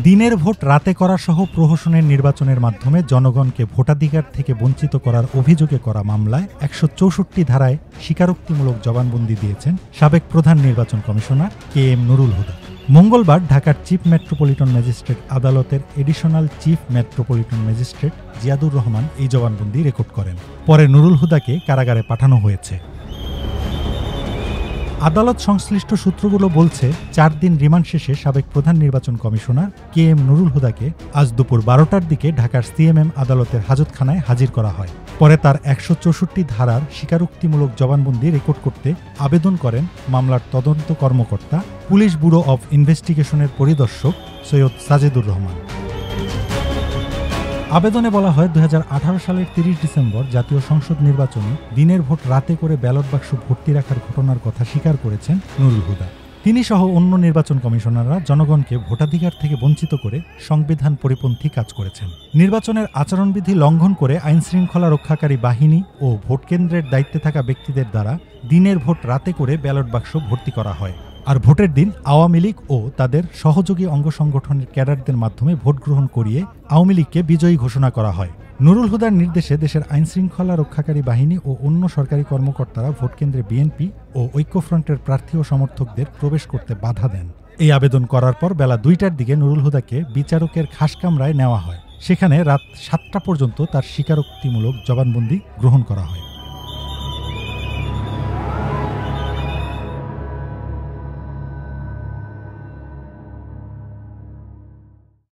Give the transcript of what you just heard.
দিনের ভোট রাতে করা সহ প্রহসনের নির্বাচনের মাধ্যমে জনগণকে ভোটাধিকার থেকে বঞ্চিত করার অভিযোগে করা মামলায় ১৬৪ ধারায় স্বীকারোক্তিমূলক জবানবন্দি দিয়েছেন সাবেক প্রধান নির্বাচন কমিশনার KM নুরুল হুদা। মঙ্গলবার ঢাকার চিফ মেট্রোপলিটন ম্যাজিস্ট্রেট আদালতের additional chief metropolitan magistrate Ziadur Rahman এই জবানবন্দি রেকর্ড করেন। পরে নুরুল হুদাকে কারাগারে পাঠানো হয়েছে। আদালত সংশ্লিষ্ট সূত্রগুলো বলছে ৪ দিন রিমান্ড শেষে সাবেক প্রধান নির্বাচন কমিশনার KM নুরুল হুদাকে আজ দুপুর ১২টার দিকে ঢাকার CMM আদালতের হাজতখানায় হাজির করা হয়। পরে তার ১৬৪ ধারার স্বীকারোক্তিমূলক জবানবন্দি রেকর্ড করতে আবেদন করেন মামলার তদন্ত কর্মকর্তা পুলিশ ব্যুরো অব ইনভেস্টিগেশনের পরিদর্শক সৈয়দ সাজেদুর রহমান। আবেদনে বলা হয় ২০১৮ সালের ৩০ ডিসেম্বর জাতীয় সংসদ নির্বাচনে দিনের ভোট রাতে করে ব্যালট বাক্স ভর্তি রাখার ঘটনার কথা স্বীকার করেছেন নুরুল হুদা। তিনি সহ অন্য নির্বাচন কমিশনাররা জনগণকে ভোটাধিকার থেকে বঞ্চিত করে সংবিধান পরিপন্থী কাজ করেছেন। নির্বাচনের আচরণবিধি লঙ্ঘন করে আইনশৃঙ্খলা রক্ষাকারী বাহিনী ও ভোটকেন্দ্রের দায়িত্বে থাকা ব্যক্তিদের দ্বারা দিনের ভোট রাতে করে ব্যালট বাক্স ভর্তি করা হয়। আর ভোটের দিন আওয়ামী লীগ ও তাদের সহযোগী অঙ্গ সংগঠনের ক্যাডারদের মাধ্যমে ভোট গ্রহণ করিয়ে আওয়ামী লীগকে বিজয়ী ঘোষণা করা হয়। নুরুল হুদার নির্দেশে দেশের আইনশৃঙ্খলা রক্ষাকারী বাহিনী ও অন্য সরকারি কর্মকর্তারা ভোটকেন্দ্রে বিএনপি ও ঐক্যফ্রন্টের প্রার্থী ও সমর্থকদের প্রবেশ করতে বাধা দেন। এই আবেদন করার পর বেলা ২টার দিকে নুরুল হুদাকে বিচারকের খাসকামরায় নেওয়া হয়। সেখানে রাত ৭টা পর্যন্ত তার স্বীকারোক্তিমূলক জবানবন্দি গ্রহণ করা হয়।